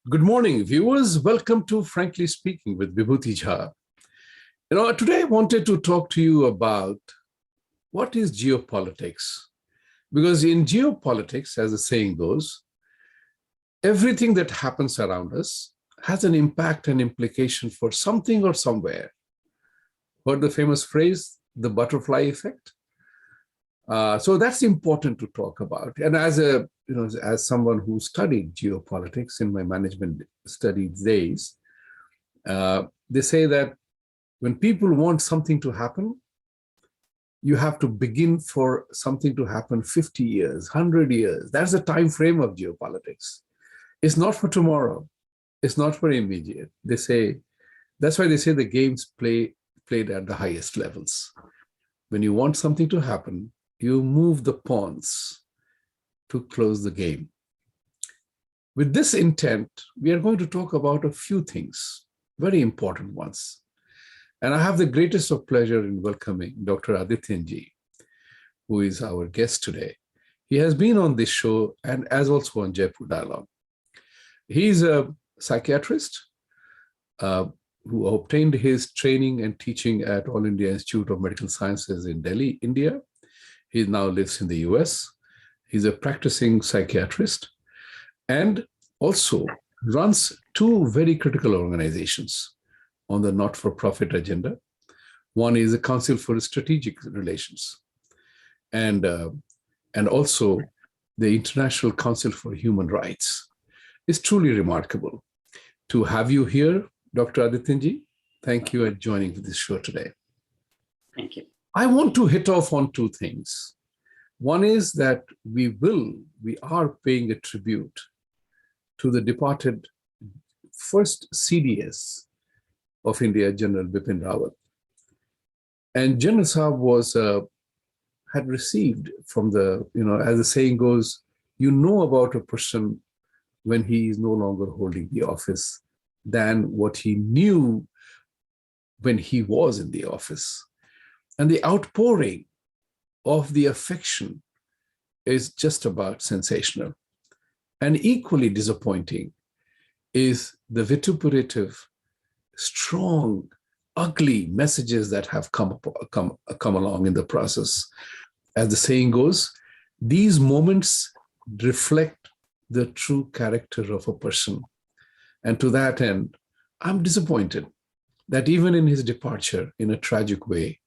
Good morning, viewers. Welcome to Frankly Speaking with Vibhuti Jha. Today I wanted to talk to you about what is geopolitics. Because in geopolitics, as the saying goes, everything that happens around us has an impact and implication for something or somewhere. Heard the famous phrase, the butterfly effect? So that's important to talk about. And as someone who studied geopolitics in my management studies days, they say that when people want something to happen, you have to begin for something to happen 50 years, 100 years. That's the time frame of geopolitics. It's not for tomorrow. It's not for immediate. That's why they say the game's played at the highest levels. When you want something to happen, you move the pawns to close the game. With this intent, we are going to talk about a few things, very important ones. And I have the greatest of pleasure in welcoming Dr. Adityanjee, who is our guest today. He has been on this show and as also on Jaipur Dialogue. He's a psychiatrist who obtained his training and teaching at All India Institute of Medical Sciences in Delhi, India. He now lives in the US. He's a practicing psychiatrist and also runs two very critical organizations on the not-for-profit agenda. One is the Council for Strategic Relations and also the International Council for Human Rights. It's truly remarkable to have you here, Dr. Adityanjee. Thank you for joining this show today. Thank you. I want to hit off on two things. One is that we are paying a tribute to the departed first CDS of India, General Bipin Rawat. And General Saab had received from as the saying goes, you know about a person when he is no longer holding the office than what he knew when he was in the office. And the outpouring of the affection is just about sensational. And equally disappointing is the vituperative, strong, ugly messages that have come along in the process. As the saying goes, these moments reflect the true character of a person. And to that end, I'm disappointed that even in his departure, in a tragic way,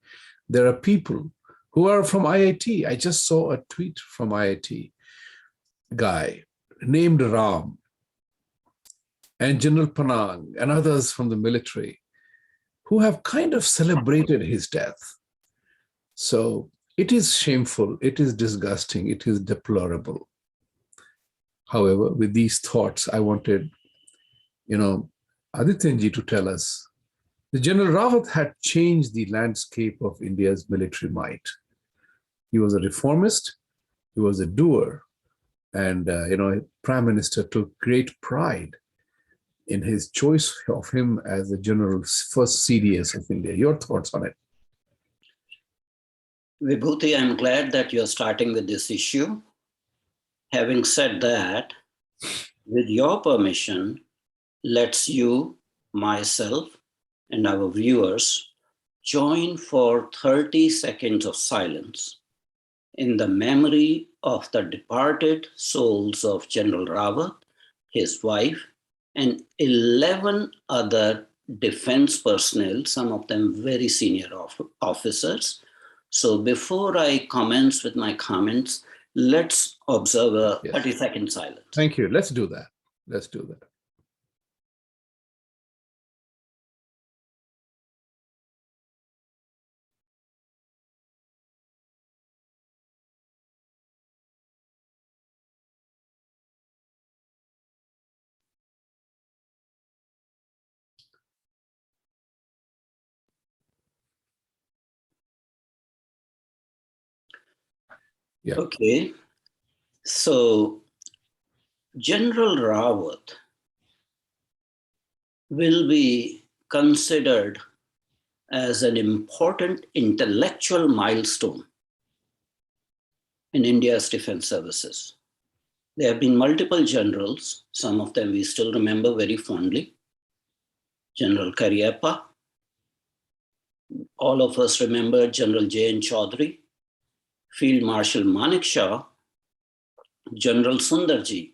there are people who are from IIT. I just saw a tweet from IIT guy named Ram and General Panang and others from the military who have kind of celebrated his death. So it is shameful, it is disgusting, it is deplorable. However, with these thoughts, I wanted, Adityanjee to tell us, the General Rawat had changed the landscape of India's military might. He was a reformist, he was a doer, and Prime Minister took great pride in his choice of him as the General's first CDS of India. Your thoughts on it? Vibhuti, I'm glad that you're starting with this issue. Having said that, with your permission, let's you, myself, and our viewers join for 30 seconds of silence in the memory of the departed souls of General Rawat, his wife, and 11 other defense personnel, some of them very senior officers. So before I commence with my comments, let's observe a 30-second silence. Thank you. Let's do that. Let's do that. Yeah. Okay, so General Rawat will be considered as an important intellectual milestone in India's defense services. There have been multiple generals, some of them we still remember very fondly. General Cariappa. All of us remember General J.N. Chaudhary, Field Marshal Manekshaw, General Sundarji,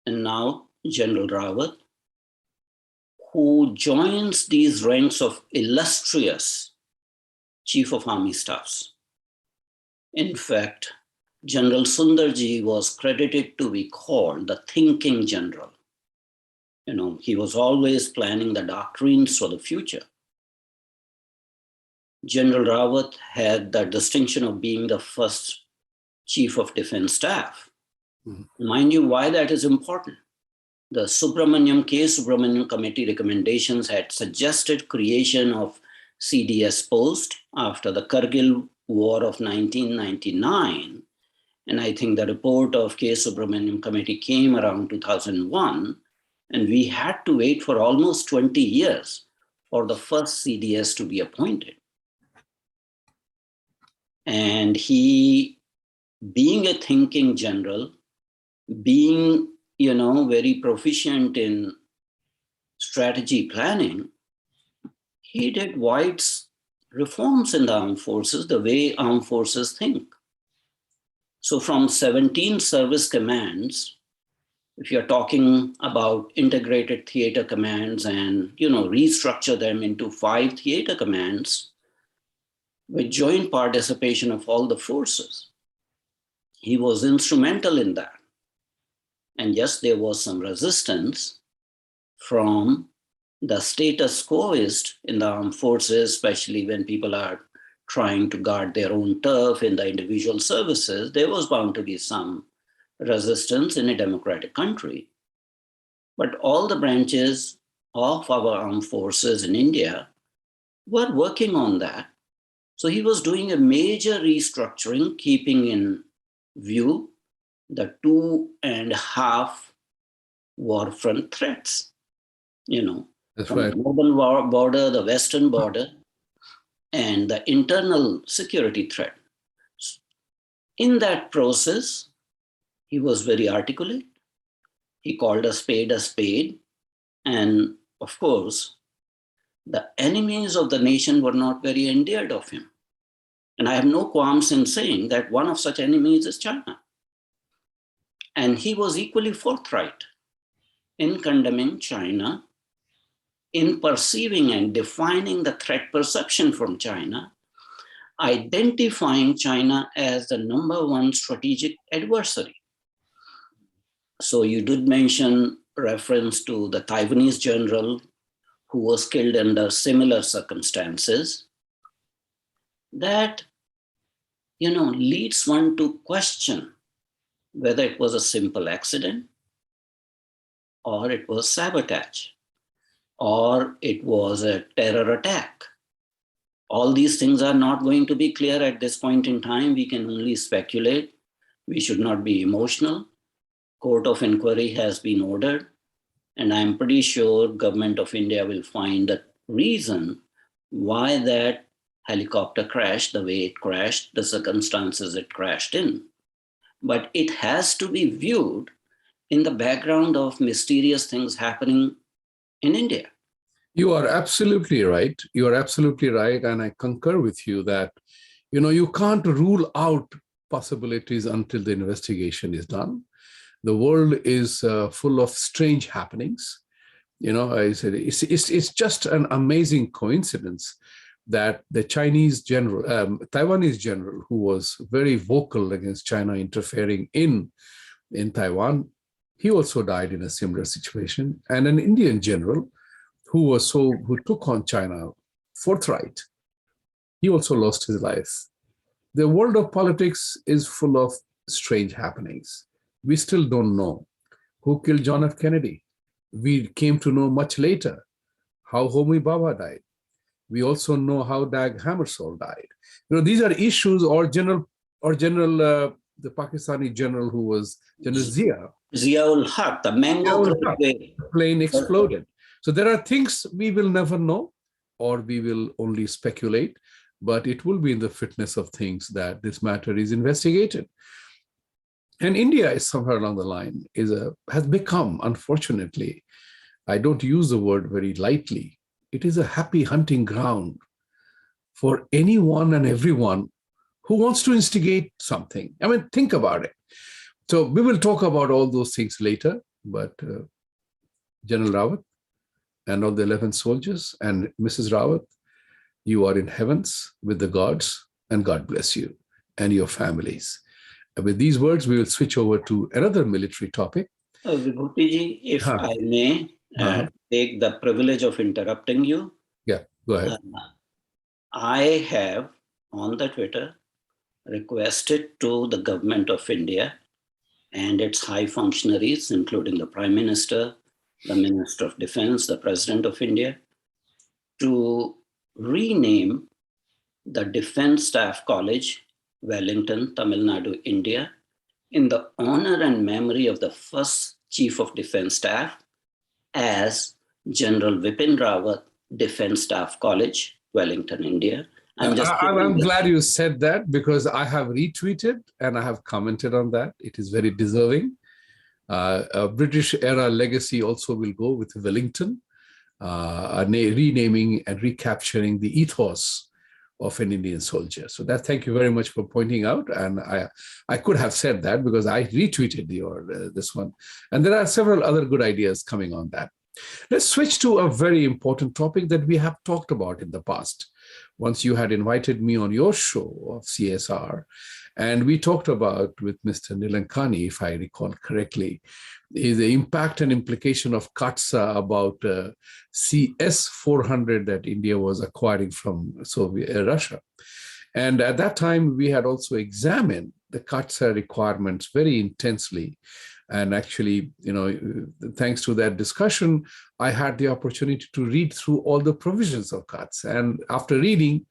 and now General Rawat, who joins these ranks of illustrious Chief of Army Staffs. In fact, General Sundarji was credited to be called the thinking general. He was always planning the doctrines for the future. General Rawat had the distinction of being the first Chief of Defense Staff. Mind you, why that is important. The Subramaniam Committee recommendations had suggested creation of CDS post after the Kargil War of 1999. And I think the report of K. Subramaniam Committee came around 2001, and we had to wait for almost 20 years for the first CDS to be appointed. And he, being a thinking general, being, very proficient in strategy planning, he did wide reforms in the armed forces, the way armed forces think. So from 17 service commands, if you're talking about integrated theater commands and, restructure them into 5 theater commands with joint participation of all the forces, he was instrumental in that. And yes, there was some resistance from the status quoist in the armed forces, especially when people are trying to guard their own turf in the individual services. There was bound to be some resistance in a democratic country. But all the branches of our armed forces in India were working on that. So he was doing a major restructuring, keeping in view the 2.5 warfront threats, That's from right. the northern border, the western border, and the internal security threat. In that process, he was very articulate. He called a spade a spade. And of course, the enemies of the nation were not very endeared of him. And I have no qualms in saying that one of such enemies is China. And he was equally forthright in condemning China, in perceiving and defining the threat perception from China, identifying China as the #1 strategic adversary. So you did mention reference to the Taiwanese general who was killed under similar circumstances. That, leads one to question whether it was a simple accident, or it was sabotage, or it was a terror attack. All these things are not going to be clear at this point in time. We can only speculate. We should not be emotional. Court of inquiry has been ordered, and I'm pretty sure Government of India will find a reason why that helicopter crashed the way it crashed, the circumstances it crashed in. But it has to be viewed in the background of mysterious things happening in India. You are absolutely right. You are absolutely right. And I concur with you that, you can't rule out possibilities until the investigation is done. The world is full of strange happenings. I said it's just an amazing coincidence that the Chinese general, Taiwanese general, who was very vocal against China interfering in Taiwan, he also died in a similar situation. And an Indian general who took on China forthright, he also lost his life. The world of politics is full of strange happenings. We still don't know who killed John F. Kennedy. We came to know much later how Homi Bhabha died. We also know how Dag Hammarskjöld died. These are issues, or the Pakistani general who was General Zia. Zia-ul Haq, the mango plane exploded. So there are things we will never know, or we will only speculate, but it will be in the fitness of things that this matter is investigated. And India is somewhere along the line has become, unfortunately, I don't use the word very lightly, it is a happy hunting ground for anyone and everyone who wants to instigate something. I mean, think about it. So we will talk about all those things later, but General Rawat and all the 11 soldiers and Mrs. Rawat, you are in heavens with the gods, and God bless you and your families. And with these words, we will switch over to another military topic. Vibhuti, if Huh. I may take the privilege of interrupting you. Yeah, go ahead. I have on the Twitter requested to the government of India and its high functionaries, including the Prime Minister, the Minister of Defense, the President of India, to rename the Defense Staff College, Wellington, Tamil Nadu, India, in the honor and memory of the first Chief of Defense Staff as General Vipin Rawat, Defense Staff College, Wellington, India. I'm glad you said that, because I have retweeted and I have commented on that. It is very deserving. A British era legacy also will go with Wellington, renaming and recapturing the ethos of an Indian soldier. So thank you very much for pointing out. And I could have said that because I retweeted this one. And there are several other good ideas coming on that. Let's switch to a very important topic that we have talked about in the past. Once you had invited me on your show of CSR, and we talked about with Mr. Nilankani, if I recall correctly, is the impact and implication of CATSA about CS-400 that India was acquiring from Russia. And at that time, we had also examined the CATSA requirements very intensely. And actually, thanks to that discussion, I had the opportunity to read through all the provisions of CATSA. And after reading,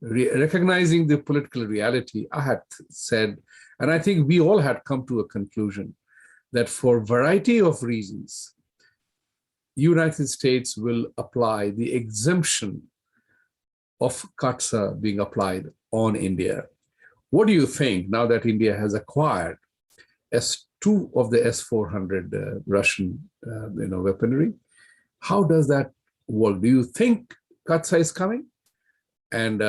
recognizing the political reality, I had said, and I think we all had come to a conclusion, that for a variety of reasons, United States will apply the exemption of CATSA being applied on India. What do you think now that India has acquired S2 of the S-400 Russian weaponry? How does that work? Do you think CATSA is coming? And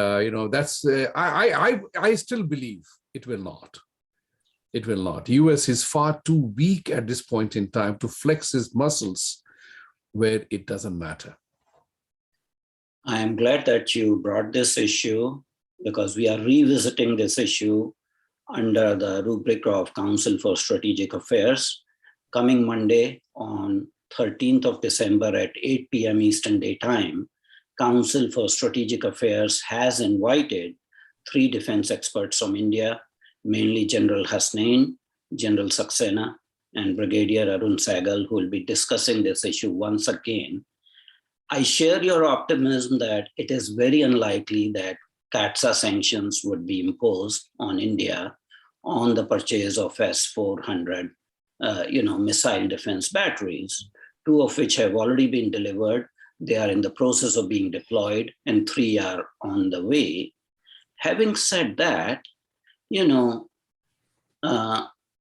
that's I still believe it will not. It will not. US is far too weak at this point in time to flex its muscles where it doesn't matter. I am glad that you brought this issue, because we are revisiting this issue under the rubric of Council for Strategic Affairs. Coming Monday on 13th of December at 8 p.m. Eastern Day Time, Council for Strategic Affairs has invited 3 defense experts from India, mainly General Hasnain, General Saxena, and Brigadier Arun Sehgal, who will be discussing this issue once again. I share your optimism that it is very unlikely that CATSA sanctions would be imposed on India on the purchase of S-400, missile defense batteries, 2 of which have already been delivered. They are in the process of being deployed, and 3 are on the way. Having said that,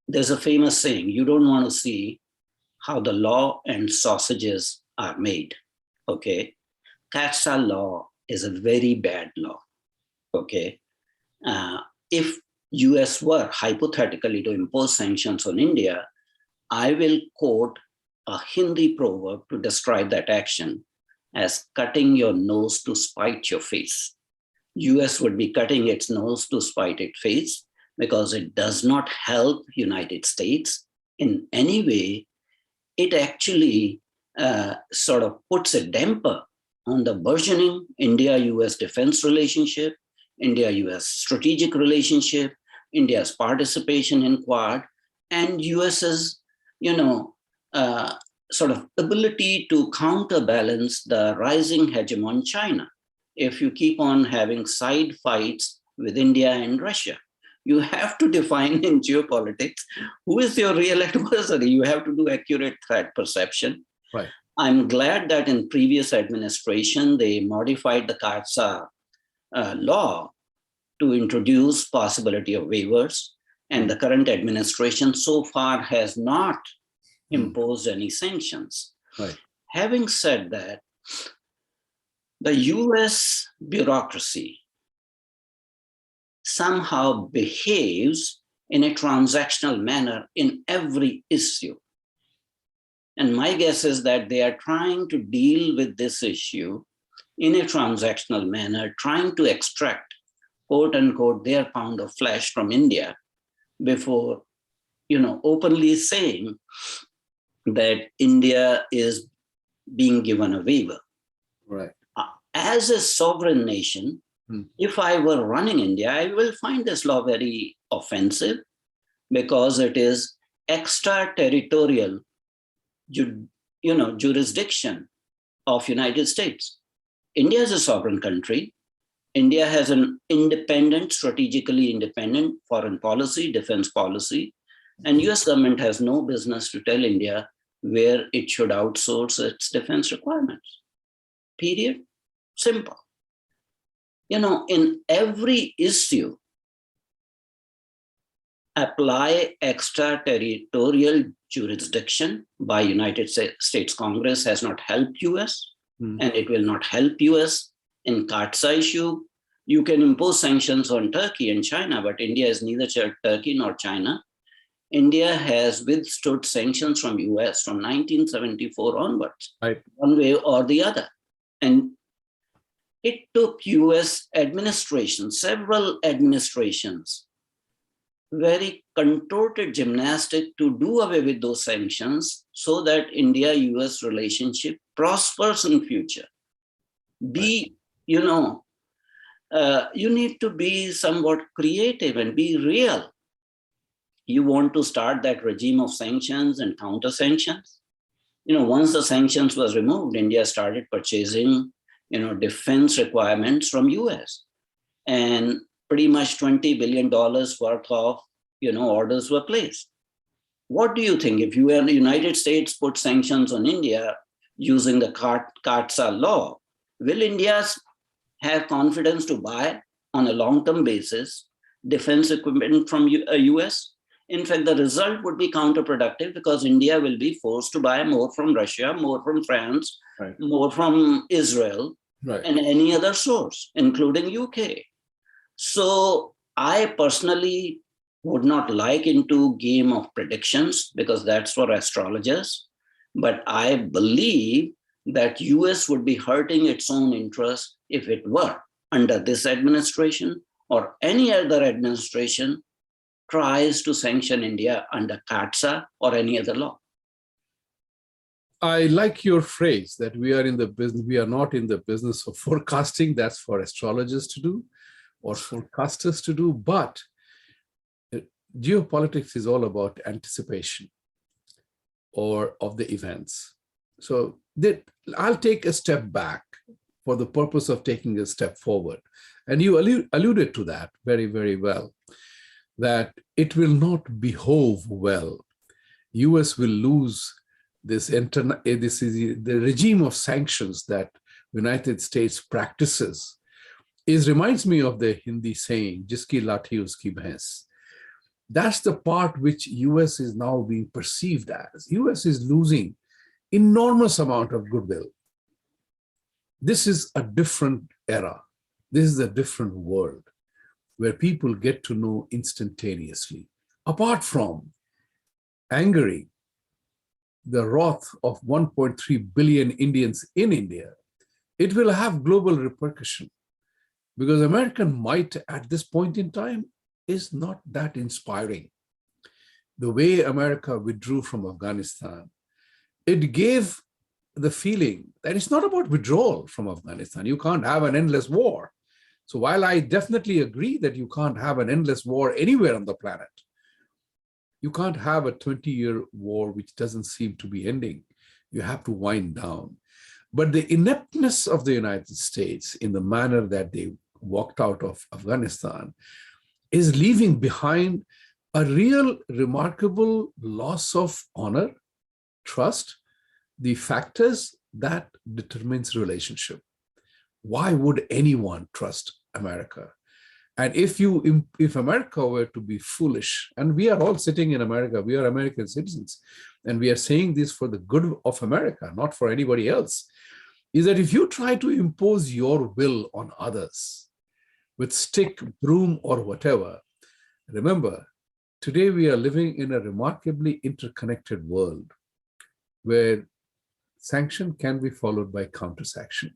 there's a famous saying, you don't want to see how the law and sausages are made, okay? CATSA law is a very bad law, okay? If US were hypothetically to impose sanctions on India, I will quote a Hindi proverb to describe that action as cutting your nose to spite your face. US would be cutting its nose to spite its face, because it does not help United States in any way. It actually sort of puts a damper on the burgeoning India-US defense relationship, India-US strategic relationship, India's participation in Quad, and US's, sort of ability to counterbalance the rising hegemon China. If you keep on having side fights with India and Russia, you have to define in geopolitics who is your real adversary. You have to do accurate threat perception. Right. I'm glad that in previous administration, they modified the CATSA law to introduce possibility of waivers. And the current administration so far has not imposed any sanctions. Right. Having said that, the US bureaucracy somehow behaves in a transactional manner in every issue. And my guess is that they are trying to deal with this issue in a transactional manner, trying to extract, quote unquote, their pound of flesh from India before, openly saying that India is being given a waiver. Right. As a sovereign nation, if I were running India, I will find this law very offensive because it is extraterritorial, jurisdiction of United States. India is a sovereign country. India has an independent, strategically independent foreign policy, defense policy, and US government has no business to tell India where it should outsource its defense requirements. Period. Simple. In every issue, apply extraterritorial jurisdiction by United States Congress has not helped US, and it will not help US. In CAATSA issue, you can impose sanctions on Turkey and China, but India is neither Turkey nor China. India has withstood sanctions from US from 1974 onwards, Right. one way or the other. And it took US administration, several administrations, very contorted gymnastic to do away with those sanctions so that India-US relationship prospers in future. You need to be somewhat creative and be real. You want to start that regime of sanctions and counter sanctions. Once the sanctions was removed, India started purchasing, defense requirements from US. And pretty much $20 billion worth of, orders were placed. What do you think if you and the United States put sanctions on India using the CAATSA law? Will India have confidence to buy on a long-term basis defense equipment from US? In fact, the result would be counterproductive because India will be forced to buy more from Russia, more from France, Right. more from Israel, Right. and any other source, including UK. So I personally would not like into game of predictions because that's for astrologers. But I believe that US would be hurting its own interest if it were under this administration or any other administration tries to sanction India under CAATSA or any other law. I like your phrase that we are not in the business of forecasting. That's for astrologers to do or forecasters to do. But geopolitics is all about anticipation of the events. So I'll take a step back for the purpose of taking a step forward. And you alluded to that very, very well, that it will not behove well. US will lose this is the regime of sanctions that United States practices. Reminds me of the Hindi saying, "Jiski lathi uski bhais." That's the part which US is now being perceived as. US is losing enormous amount of goodwill. This is a different era. This is a different world where people get to know instantaneously. Apart from angering the wrath of 1.3 billion Indians in India, it will have global repercussion because American might at this point in time is not that inspiring. The way America withdrew from Afghanistan, it gave the feeling that it's not about withdrawal from Afghanistan. You can't have an endless war. So while I definitely agree that you can't have an endless war anywhere on the planet, you can't have a 20-year war which doesn't seem to be ending. You have to wind down. But the ineptness of the United States in the manner that they walked out of Afghanistan is leaving behind a real remarkable loss of honor, trust, the factors that determines relationship. Why would anyone trust America? And if America were to be foolish, and we are all sitting in America, we are American citizens, and we are saying this for the good of America, not for anybody else, is that if you try to impose your will on others with stick, broom, or whatever, remember, today we are living in a remarkably interconnected world where sanction can be followed by counter-sanction,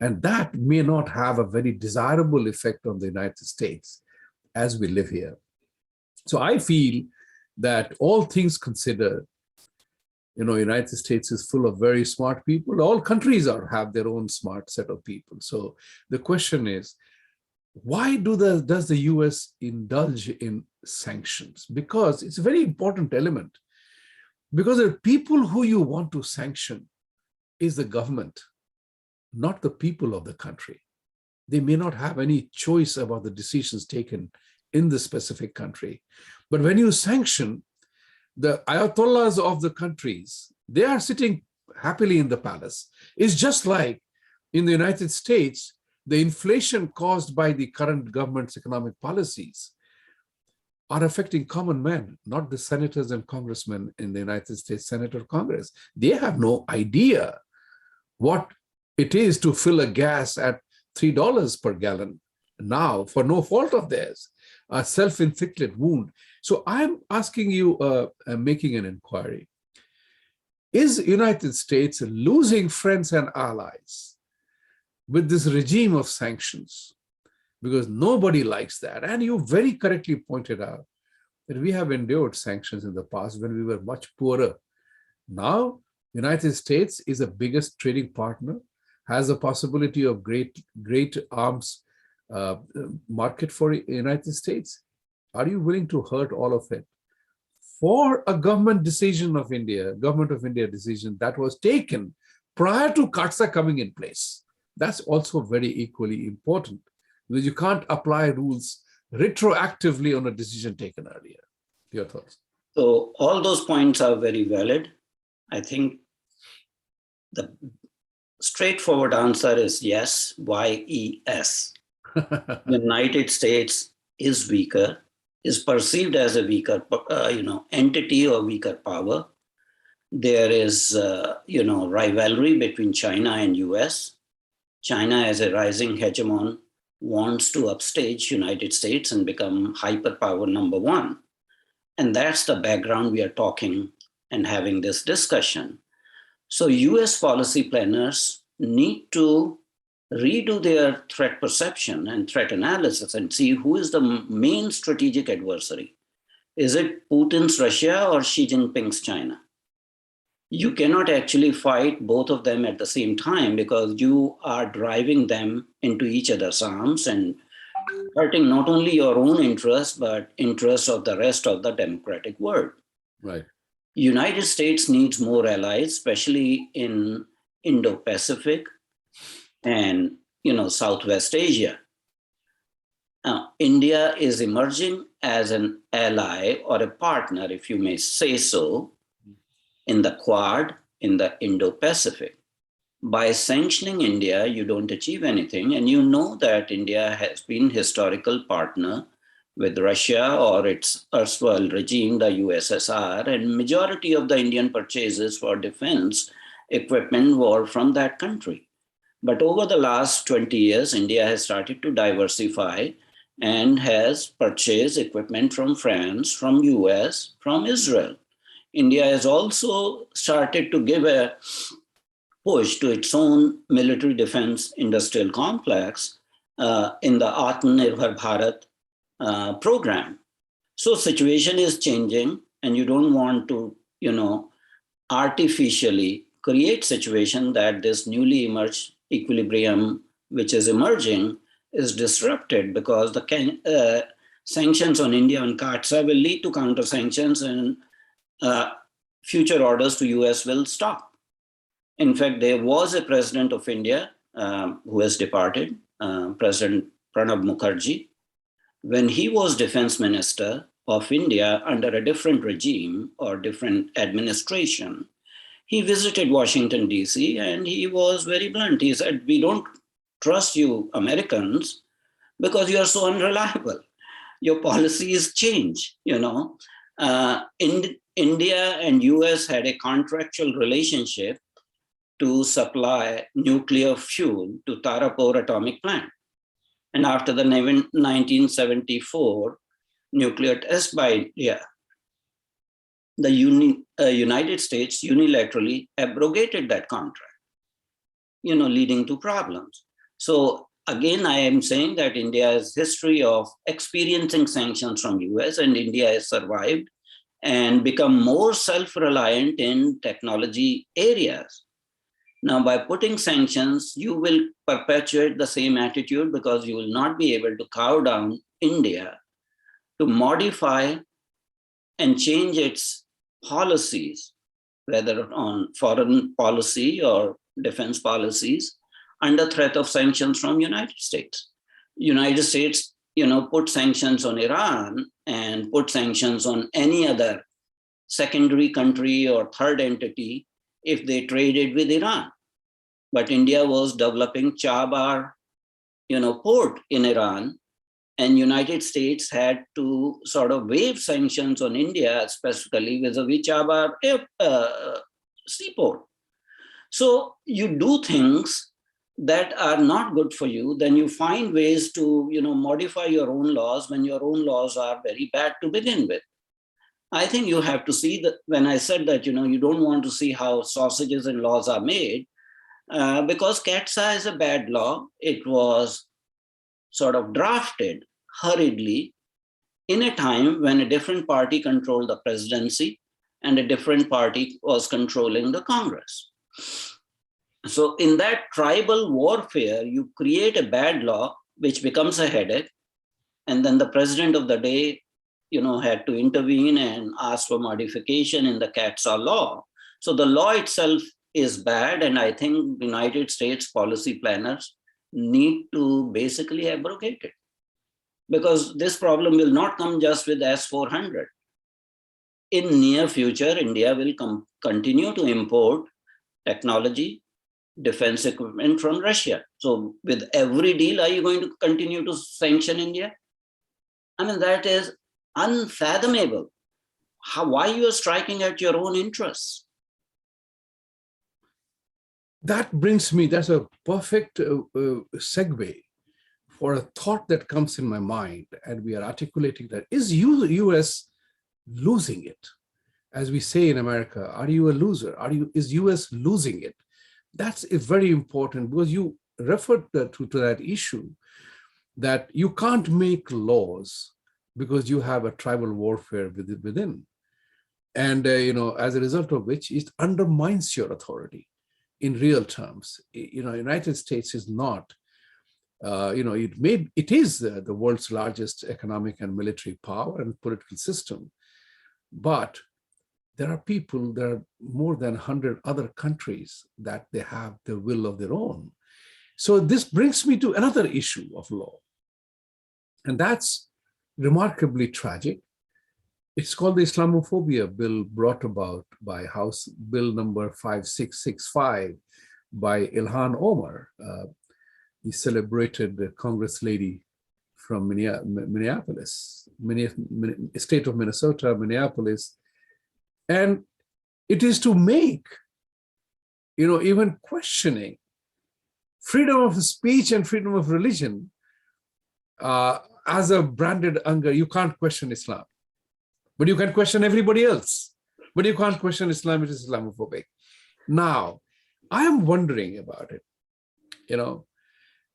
and that may not have a very desirable effect on the United States as we live here. So I feel that all things considered, United States is full of very smart people. All countries have their own smart set of people. So the question is, why does the US indulge in sanctions? Because it's a very important element. Because the people who you want to sanction is the government, not the people of the country. They may not have any choice about the decisions taken in the specific country. But when you sanction the ayatollahs of the countries, they are sitting happily in the palace. It's just like in the United States, the inflation caused by the current government's economic policies are affecting common men, not the senators and congressmen in the United States Senate or Congress. They have no idea what it is to fill a gas at $3 per gallon now for no fault of theirs, a self-inflicted wound. So I'm asking you, making an inquiry. Is the United States losing friends and allies with this regime of sanctions? Because nobody likes that. And you very correctly pointed out that we have endured sanctions in the past when we were much poorer. Now, the United States is the biggest trading partner, has a possibility of great arms market for the United States. Are you willing to hurt all of it for a government of India decision that was taken prior to CAATSA coming in place? That's also very equally important, because you can't apply rules retroactively on a decision taken earlier. Your thoughts? So all those points are very valid. I think the straightforward answer is yes, YES. The United States is weaker, is perceived as a weaker entity or weaker power. There is rivalry between China and US. China, as a rising hegemon, wants to upstage United States and become hyperpower number one. And that's the background we are talking and having this discussion. So US policy planners need to redo their threat perception and threat analysis and see who is the main strategic adversary. Is it Putin's Russia or Xi Jinping's China? You cannot actually fight both of them at the same time, because you are driving them into each other's arms and hurting not only your own interests, but interests of the rest of the democratic world. Right. United States needs more allies, especially in Indo-Pacific and Southwest Asia. Now, India is emerging as an ally or a partner, if you may say so, in the Quad, in the Indo-Pacific. By sanctioning India, you don't achieve anything. And you know that India has been historical partner with Russia or its erstwhile regime, the USSR, and majority of the Indian purchases for defense equipment were from that country. But over the last 20 years, India has started to diversify and has purchased equipment from France, from US, from Israel. India has also started to give a push to its own military defense industrial complex in the Atmanirbhar Bharat program. So situation is changing, and you don't want to, artificially create situation that this newly emerged equilibrium, which is emerging, is disrupted, because the sanctions on India and CAATSA will lead to counter sanctions, and future orders to US will stop. In fact, there was a president of India who has departed, President Pranab Mukherjee. When he was defense minister of India under a different regime or different administration, he visited Washington, DC, and he was very blunt. He said, we don't trust you Americans because you are so unreliable. Your policies change, India and US had a contractual relationship to supply nuclear fuel to Tarapur atomic plant. And after the 1974 nuclear test by India, the United States unilaterally abrogated that contract, leading to problems. So again, I am saying that India's history of experiencing sanctions from US, and India has survived and become more self-reliant in technology areas. Now, by putting sanctions, you will perpetuate the same attitude, because you will not be able to cow down India to modify and change its policies, whether on foreign policy or defense policies, under threat of sanctions from United States. United States, put sanctions on Iran and put sanctions on any other secondary country or third entity if they traded with Iran. But India was developing Chabar, port in Iran, and United States had to sort of waive sanctions on India, specifically vis-a-vis Chabar seaport. So you do things that are not good for you, then you find ways to, modify your own laws when your own laws are very bad to begin with. I think you have to see that when I said that, you don't want to see how sausages and laws are made, because CATSA is a bad law. It was sort of drafted hurriedly in a time when a different party controlled the presidency and a different party was controlling the Congress. So in that tribal warfare, you create a bad law, which becomes a headache. And then the president of the day, had to intervene and ask for modification in the CATSA law. So the law itself is bad. And I think United States policy planners need to basically abrogate it, because this problem will not come just with S-400. In near future, India will continue to import technology, defense equipment from Russia. So with every deal, are you going to continue to sanction India? I mean, that is unfathomable. Why you are striking at your own interests? That brings me, that's a perfect segue for a thought that comes in my mind, and we are articulating that. Is US losing it? As we say in America, are you a loser? Is US losing it? That's very important, because you referred to that issue, that you can't make laws because you have a tribal warfare within. And, as a result of which, it undermines your authority in real terms. United States is not, it is the world's largest economic and military power and political system. But there are more than 100 other countries that they have the will of their own. So this brings me to another issue of law. And that's remarkably tragic. It's called the Islamophobia bill, brought about by House Bill number 5665 by Ilhan Omar, the celebrated Congress lady from Minneapolis, state of Minnesota, Minneapolis. And it is to make, even questioning freedom of speech and freedom of religion as a branded anger. You can't question Islam, but you can question everybody else. But you can't question Islam, it is Islamophobic. Now, I am wondering about it.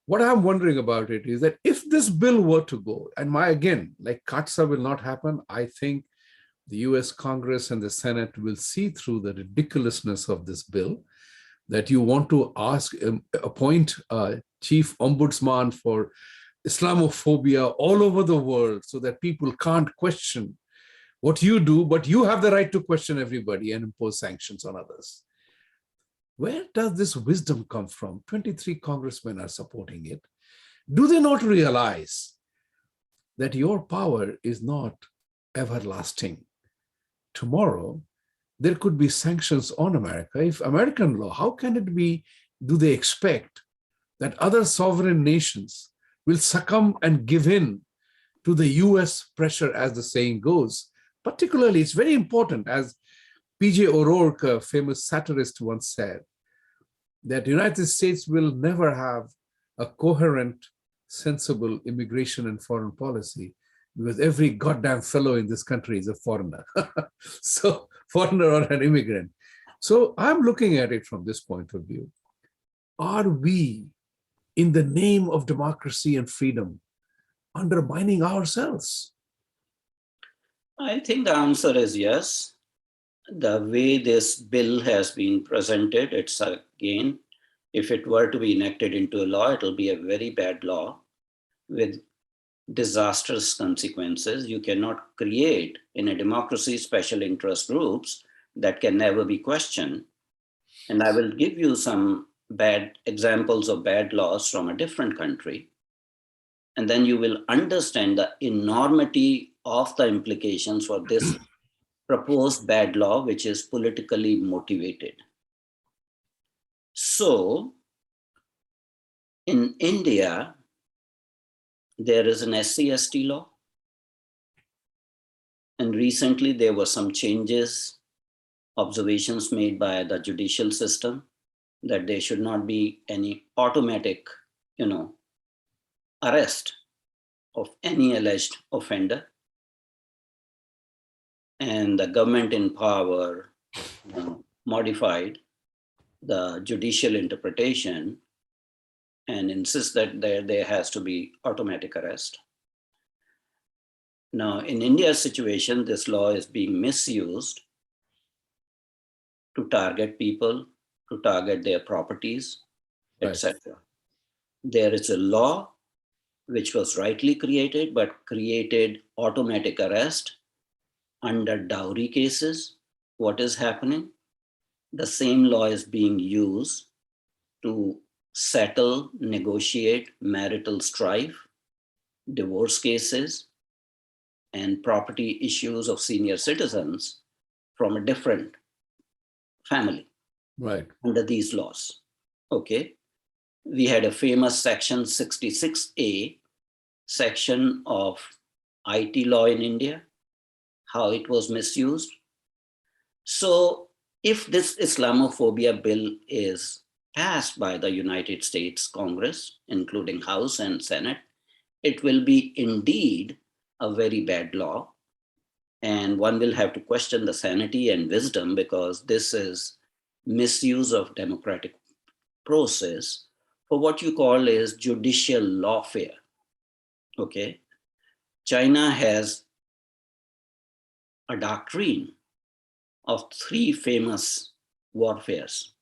What I'm wondering about it is that if this bill were to go, and again, like CATSA will not happen, I think the US Congress and the Senate will see through the ridiculousness of this bill, that you want to appoint a chief ombudsman for Islamophobia all over the world, so that people can't question what you do, but you have the right to question everybody and impose sanctions on others. Where does this wisdom come from? 23 congressmen are supporting it. Do they not realize that your power is not everlasting? Tomorrow, there could be sanctions on America. If American law, how can it be, do they expect that other sovereign nations will succumb and give in to the US pressure, as the saying goes. Particularly, it's very important, as P.J. O'Rourke, a famous satirist, once said, that the United States will never have a coherent, sensible immigration and foreign policy because every goddamn fellow in this country is a foreigner. So, foreigner or an immigrant. So I'm looking at it from this point of view. Are we, in the name of democracy and freedom, undermining ourselves? I think the answer is yes. The way this bill has been presented, it's again, if it were to be enacted into a law, it'll be a very bad law with disastrous consequences. You cannot create in a democracy special interest groups that can never be questioned. And I will give you some bad examples of bad laws from a different country. And then you will understand the enormity of the implications for this proposed bad law, which is politically motivated. So in India, there is an SC/ST law. And recently there were some changes, observations made by the judicial system that there should not be any automatic, arrest of any alleged offender. And the government in power modified the judicial interpretation and insists that there has to be automatic arrest. Now, in India's situation, this law is being misused to target people, to target their properties, Right. etc. There is a law which was rightly created, but created automatic arrest under dowry cases. What is happening? The same law is being used to settle, negotiate marital strife, divorce cases, and property issues of senior citizens from a different family. Right. Under these laws. Okay. We had a famous section 66A section of IT law in India, how it was misused. So if this Islamophobia bill is passed by the United States Congress, including House and Senate, it will be indeed a very bad law. And one will have to question the sanity and wisdom, because this is misuse of democratic process for what you call is judicial lawfare. Okay. China has a doctrine of three famous warfares,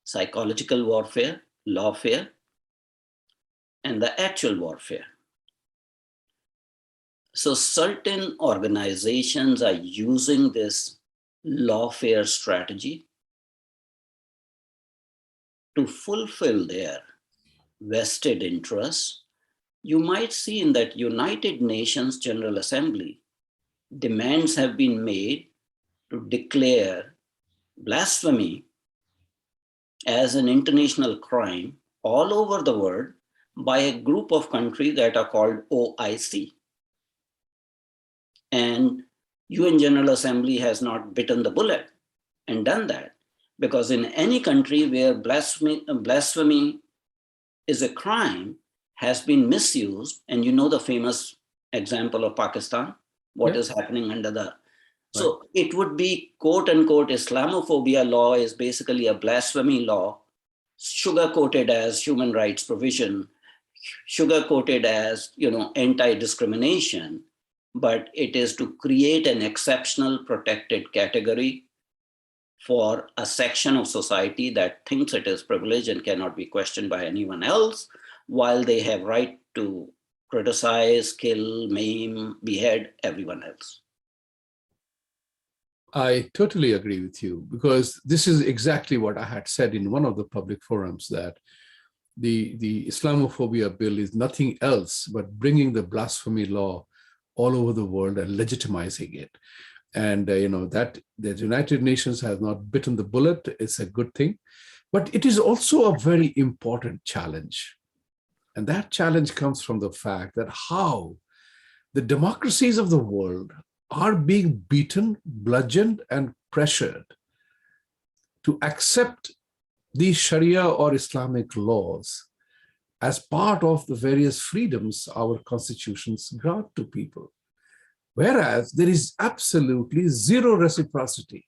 psychological warfare, lawfare, and the actual warfare. So certain organizations are using this lawfare strategy to fulfill their vested interests. You might see in that United Nations General Assembly, demands have been made to declare blasphemy as an international crime all over the world by a group of countries that are called OIC. And UN General Assembly has not bitten the bullet and done that, because in any country where blasphemy is a crime has been misused, and the famous example of Pakistan, what is happening under the... So it would be quote unquote Islamophobia law is basically a blasphemy law, sugar-coated as human rights provision, sugar-coated as, anti-discrimination, but it is to create an exceptional protected category for a section of society that thinks it is privileged and cannot be questioned by anyone else, while they have right to criticize, kill, maim, behead everyone else. I totally agree with you, because this is exactly what I had said in one of the public forums, that the Islamophobia bill is nothing else but bringing the blasphemy law all over the world and legitimizing it. And that the United Nations has not bitten the bullet is a good thing, but it is also a very important challenge. And that challenge comes from the fact that how the democracies of the world are being beaten, bludgeoned, and pressured to accept these Sharia or Islamic laws as part of the various freedoms our constitutions grant to people. Whereas there is absolutely zero reciprocity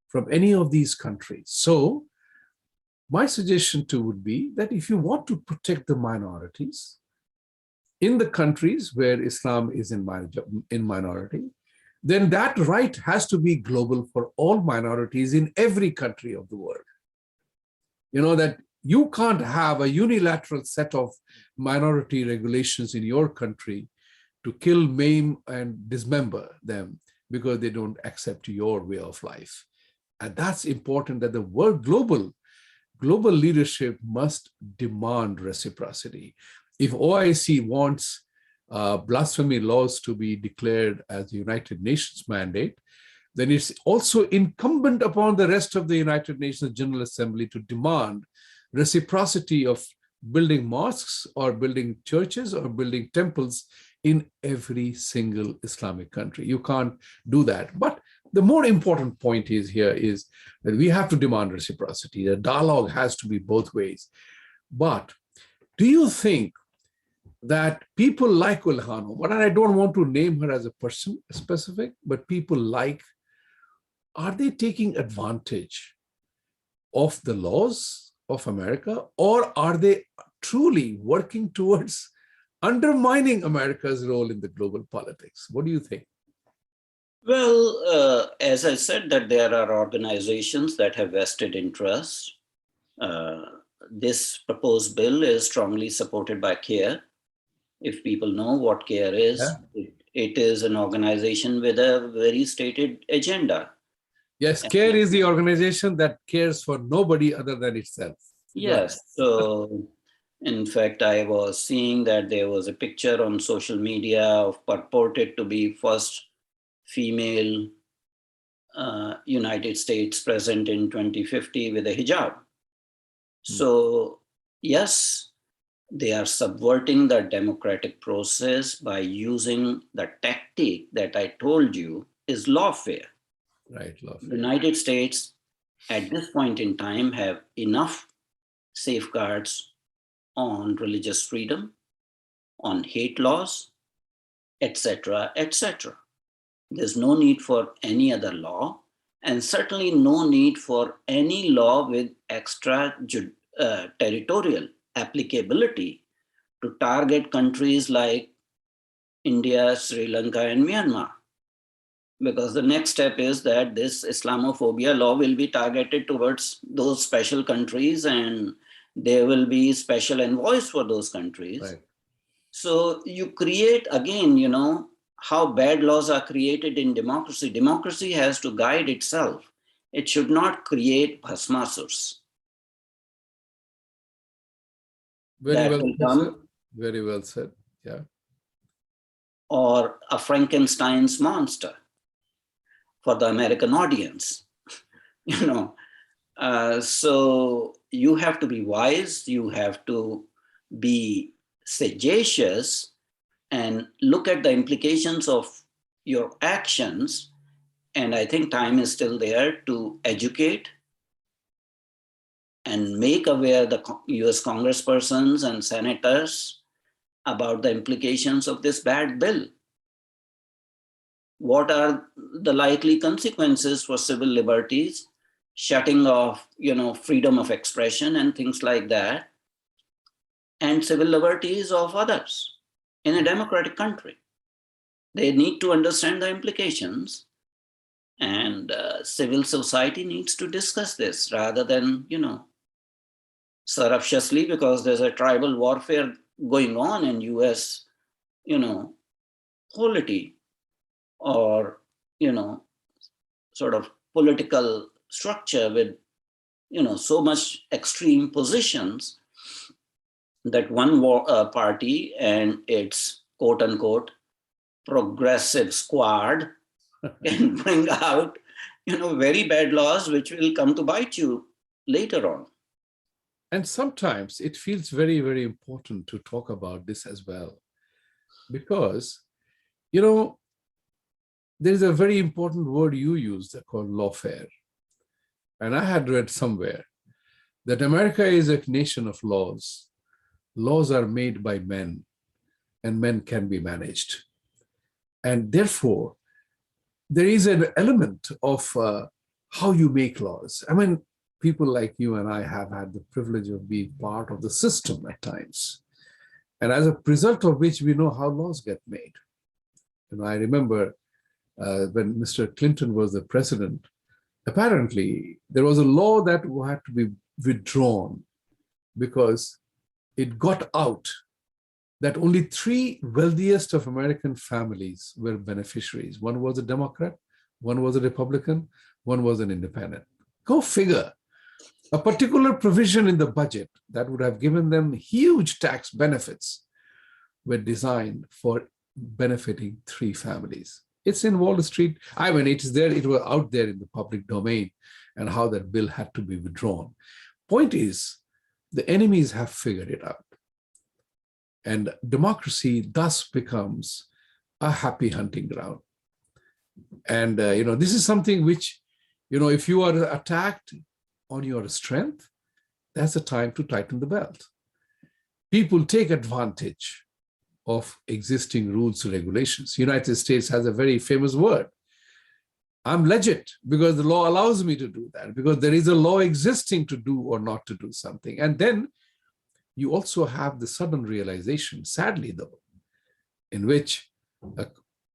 from any of these countries. So my suggestion too would be that if you want to protect the minorities in the countries where Islam is in minority, then that right has to be global for all minorities in every country of the world. You know, that you can't have a unilateral set of minority regulations in your country to kill, maim, and dismember them because they don't accept your way of life. And that's important, that the world global leadership must demand reciprocity. If OIC wants blasphemy laws to be declared as the United Nations mandate, then it's also incumbent upon the rest of the United Nations General Assembly to demand reciprocity of building mosques or building churches or building temples in every single Islamic country. You can't do that. But the more important point is that we have to demand reciprocity. The dialogue has to be both ways. But do you think that people like Ulhano, but I don't want to name her as a person specific, but people like, are they taking advantage of the laws of America, or are they truly working towards undermining America's role in the global politics? What do you think? Well, as I said, that there are organizations that have vested interest. This proposed bill is strongly supported by CARE. If people know what CARE is, Yeah. it is an organization with a very stated agenda. Yes, CARE is the organization that cares for nobody other than itself. Yes. So, in fact, I was seeing that there was a picture on social media of purported to be first female United States president in 2050 with a hijab. So, yes, they are subverting the democratic process by using the tactic that I told you is lawfare. Right, lawfare. The United States at this point in time have enough safeguards on religious freedom, on hate laws, etc., etc. There's no need for any other law, and certainly no need for any law with extra territorial applicability to target countries like India, Sri Lanka, and Myanmar. Because the next step is that this Islamophobia law will be targeted towards those special countries, and there will be special envoys for those countries. Right. So you create, again, how bad laws are created in democracy. Democracy has to guide itself. It should not create bhasmasurs. Very well said. Very well said. Yeah. Or a Frankenstein's monster for the American audience. So you have to be wise. You have to be sagacious and look at the implications of your actions. And I think time is still there to educate and make aware the US congresspersons and senators about the implications of this bad bill. What are the likely consequences for civil liberties, shutting off, freedom of expression and things like that, and civil liberties of others in a democratic country? They need to understand the implications, and civil society needs to discuss this rather than, surreptitiously, because there's a tribal warfare going on in US, polity, or, sort of political structure with, so much extreme positions that one party and its quote unquote progressive squad can bring out, very bad laws which will come to bite you later on. And sometimes it feels very, very important to talk about this as well, because, you know, there is a very important word you used called lawfare. And I had read somewhere that America is a nation of laws. Laws are made by men, and men can be managed. And therefore, there is an element of how you make laws. I mean, people like you and I have had the privilege of being part of the system at times. And as a result of which, we know how laws get made. And I remember when Mr. Clinton was the president, apparently there was a law that had to be withdrawn because it got out that only 3 wealthiest of American families were beneficiaries. One was a Democrat, one was a Republican, one was an independent. Go figure. A particular provision in the budget that would have given them huge tax benefits were designed for benefiting 3 families. It's in Wall Street. I mean, it is there, it was out there in the public domain, and how that bill had to be withdrawn. Point is, the enemies have figured it out. And democracy thus becomes a happy hunting ground. And, this is something which, if you are attacked on your strength, that's the time to tighten the belt. People take advantage of existing rules and regulations. United States has a very famous word. I'm legit because the law allows me to do that, because there is a law existing to do or not to do something. And then you also have the sudden realization, sadly though, in which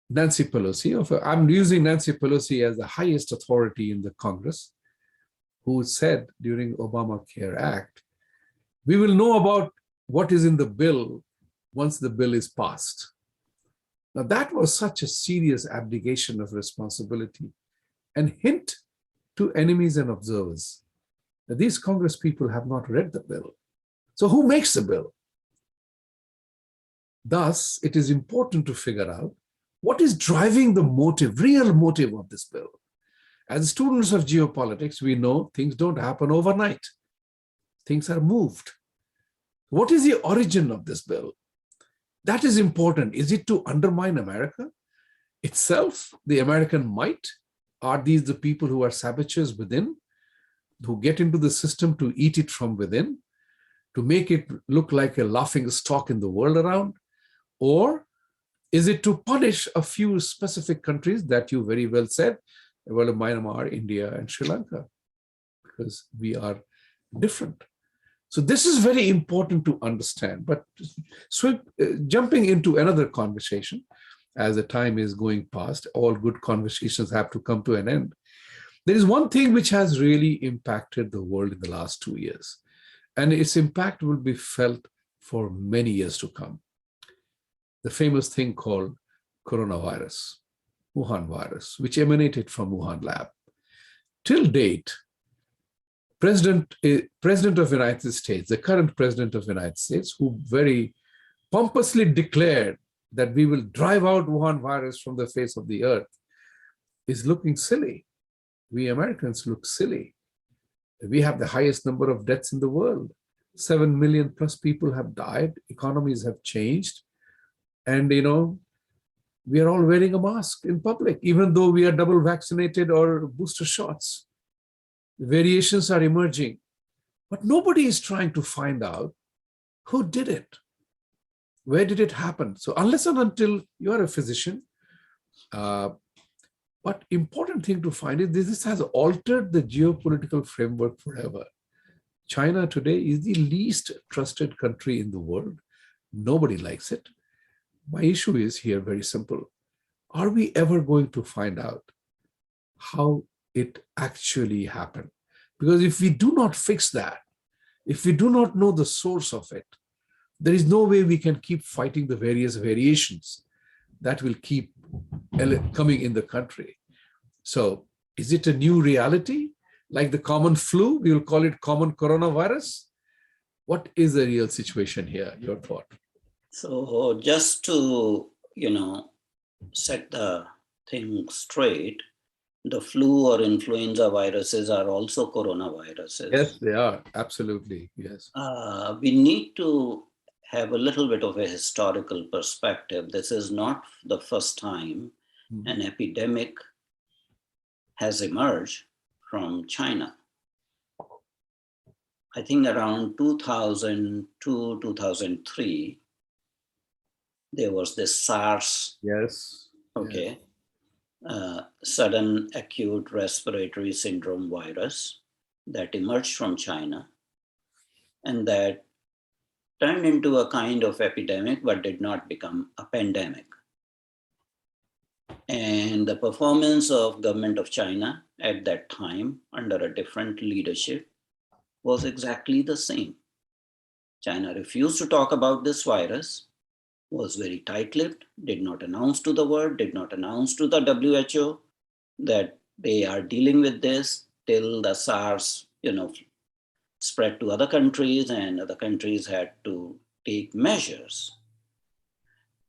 Nancy Pelosi, I'm using Nancy Pelosi as the highest authority in the Congress, who said during Obamacare Act, we will know about what is in the bill once the bill is passed. Now that was such a serious abdication of responsibility and hint to enemies and observers that these Congress people have not read the bill. So who makes the bill? Thus, it is important to figure out what is driving the motive, real motive of this bill. As students of geopolitics, we know things don't happen overnight. Things are moved. What is the origin of this bill? That is important. Is it to undermine America itself, the American might? Are these the people who are saboteurs within, who get into the system to eat it from within, to make it look like a laughing stock in the world around? Or is it to punish a few specific countries that you very well said, well, Myanmar, India, and Sri Lanka, because we are different. So this is very important to understand. But jumping into another conversation, as the time is going past, all good conversations have to come to an end. There is one thing which has really impacted the world in the last 2 years, and its impact will be felt for many years to come. The famous thing called coronavirus, Wuhan virus, which emanated from Wuhan lab. Till date, President of the United States, the current President of the United States, who very pompously declared that we will drive out Wuhan virus from the face of the earth, is looking silly. We Americans look silly. We have the highest number of deaths in the world. 7 million plus people have died. Economies have changed. And, we are all wearing a mask in public, even though we are double vaccinated or booster shots. Variations are emerging, but nobody is trying to find out who did it. Where did it happen? So unless and until you are a physician, but important thing to find is this has altered the geopolitical framework forever. China today is the least trusted country in the world. Nobody likes it. My issue is here very simple. Are we ever going to find out how it actually happened? Because if we do not fix that, if we do not know the source of it, there is no way we can keep fighting the various variations that will keep coming in the country. So is it a new reality? Like the common flu, we will call it common coronavirus? What is the real situation here? Your thought? So just to, set the thing straight, the flu or influenza viruses are also coronaviruses. Yes, they are. Absolutely. Yes. We need to have a little bit of a historical perspective. This is not the first time Mhm. an epidemic has emerged from China. I think around 2002, 2003, there was this SARS, Yes. Yes. okay, sudden acute respiratory syndrome virus that emerged from China and that turned into a kind of epidemic but did not become a pandemic. And the performance of government of China at that time under a different leadership was exactly the same. China refused to talk about this virus, was very tight-lipped, did not announce to the world, did not announce to the WHO that they are dealing with this till the SARS, spread to other countries and other countries had to take measures.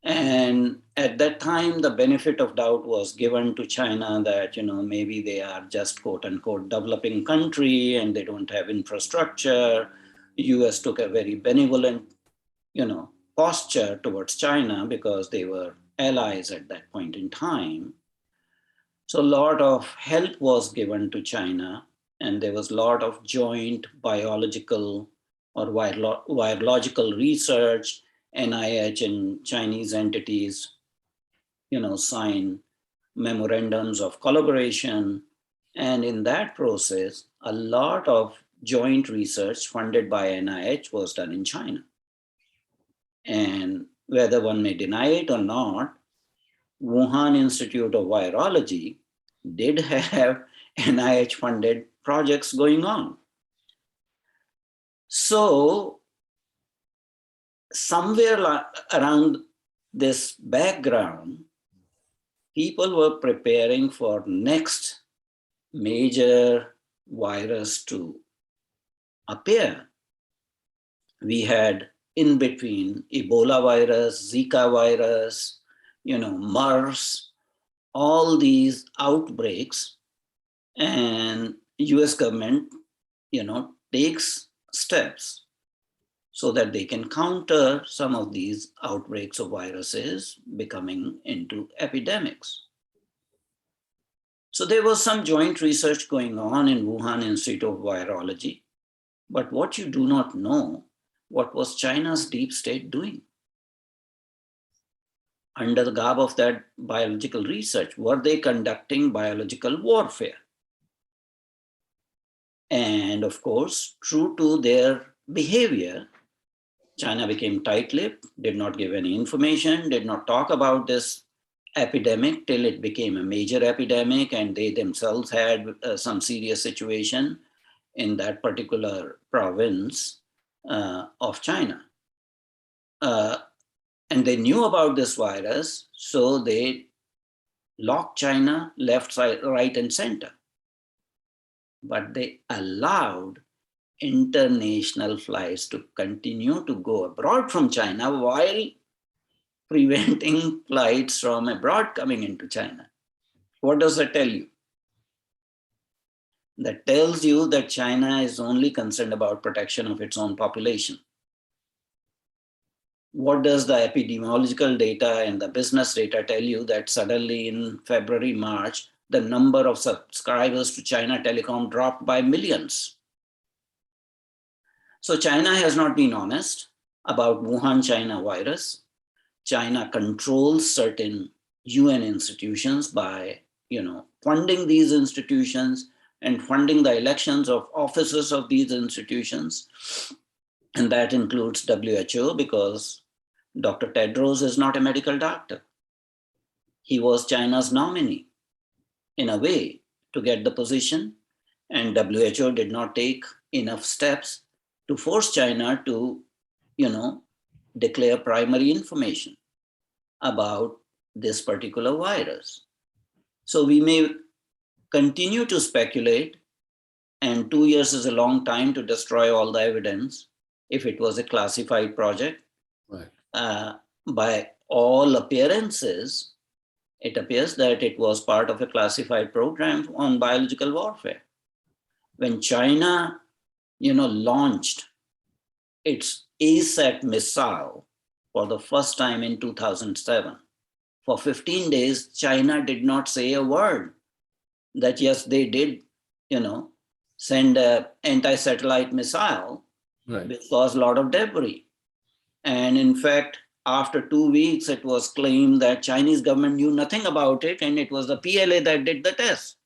And at that time, the benefit of doubt was given to China that, maybe they are just quote unquote developing country and they don't have infrastructure. US took a very benevolent, posture towards China because they were allies at that point in time. So a lot of help was given to China and there was a lot of joint biological or virological research. NIH and Chinese entities, sign memorandums of collaboration. And in that process, a lot of joint research funded by NIH was done in China. And whether one may deny it or not, Wuhan Institute of Virology did have NIH funded projects going on. So somewhere around this background, people were preparing for next major virus to appear. We had in between Ebola virus, Zika virus, MERS, all these outbreaks, and US government, takes steps so that they can counter some of these outbreaks of viruses becoming into epidemics. So there was some joint research going on in Wuhan Institute of Virology. But what you do not know, what was China's deep state doing? Under the garb of that biological research, were they conducting biological warfare? And of course, true to their behavior, China became tight-lipped, did not give any information, did not talk about this epidemic till it became a major epidemic and they themselves had some serious situation in that particular province of China. And they knew about this virus, so they locked China left, right, and center. But they allowed international flights to continue to go abroad from China while preventing flights from abroad coming into China. What does that tell you? That tells you that China is only concerned about protection of its own population. What does the epidemiological data and the business data tell you that suddenly in February, March, the number of subscribers to China Telecom dropped by millions? So China has not been honest about Wuhan China virus. China controls certain UN institutions by, funding these institutions and funding the elections of officers of these institutions. And that includes WHO because Dr. Tedros is not a medical doctor. He was China's nominee in a way to get the position, and WHO did not take enough steps to force China to, declare primary information about this particular virus. So we may continue to speculate, and 2 years is a long time to destroy all the evidence if it was a classified project. Right. By all appearances, It appears that it was part of a classified program on biological warfare. When China, launched its ASAT missile for the first time in 2007, for 15 days, China did not say a word that yes, they did, send an anti-satellite missile, Right. which caused a lot of debris. And in fact, after 2 weeks, it was claimed that Chinese government knew nothing about it, and it was the PLA that did the test.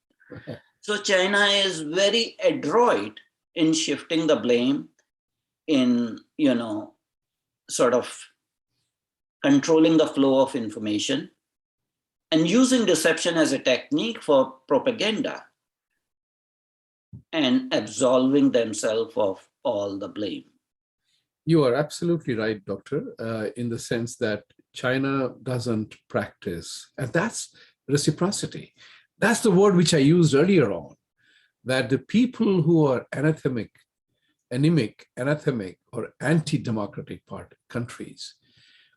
So China is very adroit in shifting the blame, in, sort of controlling the flow of information and using deception as a technique for propaganda and absolving themselves of all the blame. You are absolutely right, Doctor, in the sense that China doesn't practice, and that's reciprocity. That's the word which I used earlier on, that the people who are anemic, or anti-democratic countries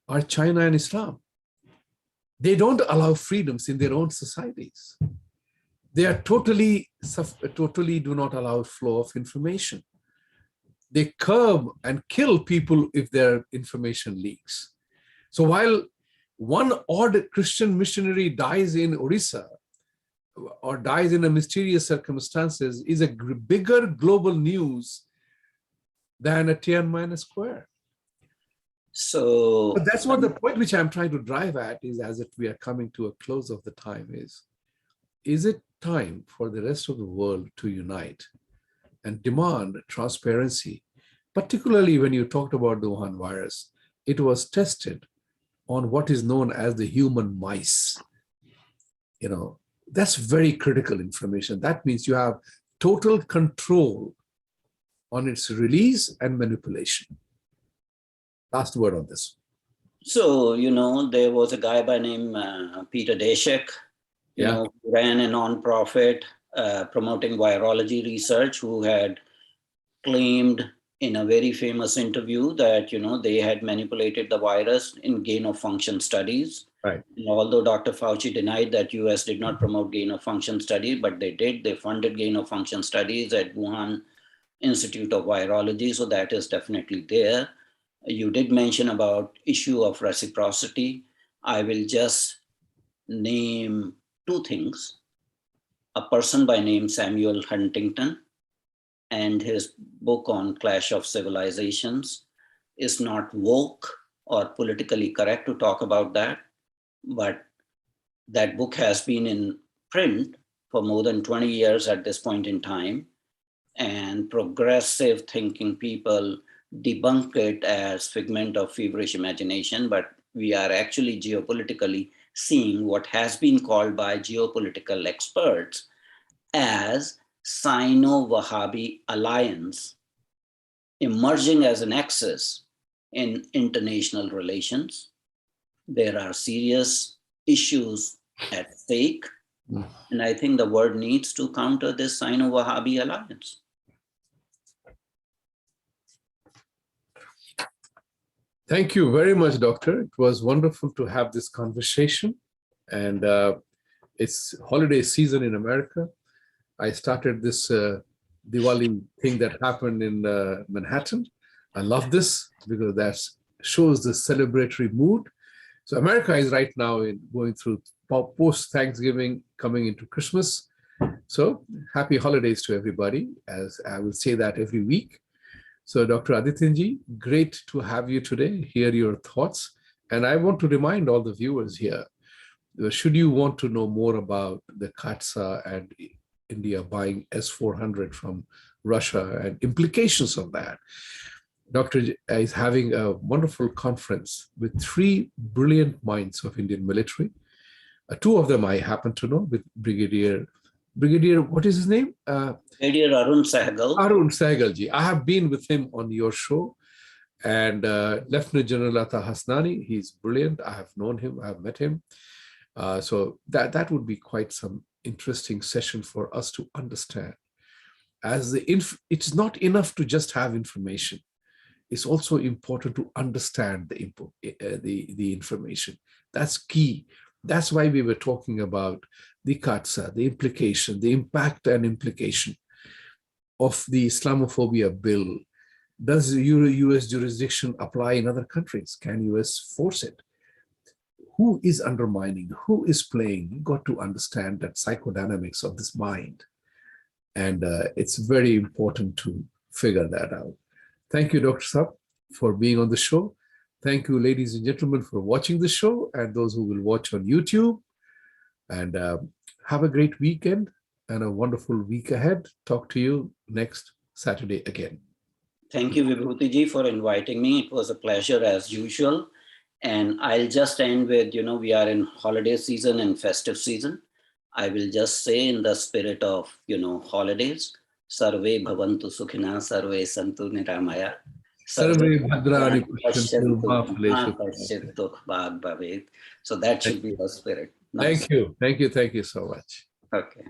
are China and Islam. They don't allow freedoms in their own societies. They are totally do not allow flow of information. They curb and kill people if their information leaks. So while one odd Christian missionary dies in Orissa or dies in a mysterious circumstances is a bigger global news than a Tiananmen Square. So But that's what the point which I'm trying to drive at is, as if we are coming to a close of the time, is it time for the rest of the world to unite and demand transparency? Particularly when you talked about the Wuhan virus, it was tested on what is known as the human mice. That's very critical information. That means you have total control on its release and manipulation. Last word on this. So, there was a guy by name Peter Daszak, who ran a nonprofit promoting virology research, who had claimed in a very famous interview that, they had manipulated the virus in gain-of-function studies. Right. And although Dr. Fauci denied that US did not promote gain-of-function studies, but they did. They funded gain-of-function studies at Wuhan Institute of Virology, so that is definitely there. You did mention about issue of reciprocity. I will just name two things. A person by name Samuel Huntington, and his book on Clash of Civilizations is not woke or politically correct to talk about that, but that book has been in print for more than 20 years at this point in time, and progressive thinking people debunk it as figment of feverish imagination, but we are actually geopolitically seeing what has been called by geopolitical experts as Sino-Wahhabi alliance emerging as an axis in international relations. There are serious issues at stake, and I think the world needs to counter this Sino-Wahhabi alliance. Thank you very much, Doctor. It was wonderful to have this conversation. And it's holiday season in America. I started this Diwali thing that happened in Manhattan. I love this because that shows the celebratory mood. So America is right now going through post-Thanksgiving, coming into Christmas. So happy holidays to everybody, as I will say that every week. So Dr. Adityanjee, great to have you today, hear your thoughts. And I want to remind all the viewers here, should you want to know more about the CATSA and India buying S-400 from Russia and implications of that, Dr. is having a wonderful conference with 3 brilliant minds of Indian military. 2 of them I happen to know, with Brigadier, what is his name? Brigadier Arun Sehgal. Arun Sehgalji. I have been with him on your show. And Lieutenant General Atta Hasnani, he's brilliant. I have known him, I have met him. So that would be quite some interesting session for us to understand. It's not enough to just have information. It's also important to understand the information. That's key That's why we were talking about the Katsa, the implication, the impact and implication of the Islamophobia bill. Does US jurisdiction apply in other countries? Can US force it? Who is undermining? Who is playing? You got to understand that psychodynamics of this mind. And it's very important to figure that out. Thank you, Dr. Saab, for being on the show. Thank you, ladies and gentlemen, for watching the show, and those who will watch on YouTube. And have a great weekend and a wonderful week ahead. Talk to you next Saturday again. Thank you, Vibhuti ji, for inviting me. It was a pleasure as usual. And I'll just end with, we are in holiday season and festive season. I will just say in the spirit of, holidays, Sarve Bhavantu Sukhina, Sarve Santu Niramaya. Sarve Bhadrani So that should be the spirit. Thank you. Thank you. Thank you so much. Okay.